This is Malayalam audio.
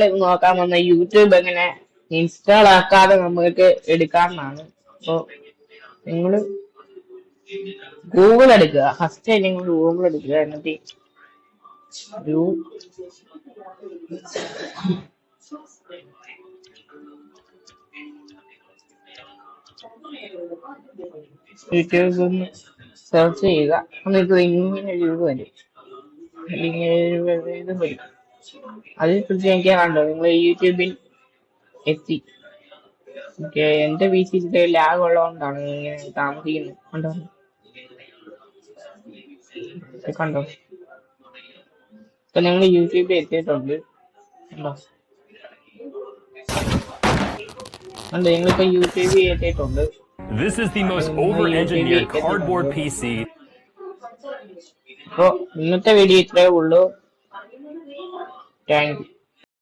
നോക്കാൻ വന്ന യൂട്യൂബ് എങ്ങനെ ഇൻസ്റ്റാൾ ആക്കാതെ നമുക്ക് എടുക്കാമെന്നാണ്. അപ്പൊ നിങ്ങള് ഗൂഗിൾ എടുക്കുക. ഫസ്റ്റ് നിങ്ങൾ ഗൂഗിൾ എടുക്കുക. എന്നിട്ട് യൂട്യൂബ് ഒന്ന് സെർച്ച് ചെയ്യുക. എന്നിട്ട് ഇങ്ങനെ ഒരു ഇത് വരും. ഇങ്ങനെ ഇത് വരും. അതിൽ കുറിച്ച് എനിക്ക് കണ്ടോ നിങ്ങൾ യൂട്യൂബിൽ എത്തി. എന്റെ വീട്ടിൽ ലാഗ് ഉള്ളതുകൊണ്ടാണ് ഇങ്ങനെ താമസിക്കുന്നത്. കണ്ടോ ഇപ്പൊ നിങ്ങൾ യൂട്യൂബിൽ എത്തിയിട്ടുണ്ട്. കണ്ടോ നിങ്ങളിപ്പോ യൂട്യൂബിൽ എത്തിയിട്ടുണ്ട്. This is the most over-engineered cardboard PC. അപ്പൊ ഇന്നത്തെ വീഡിയോ ഇത്രയേ ഉള്ളൂ. Thank you.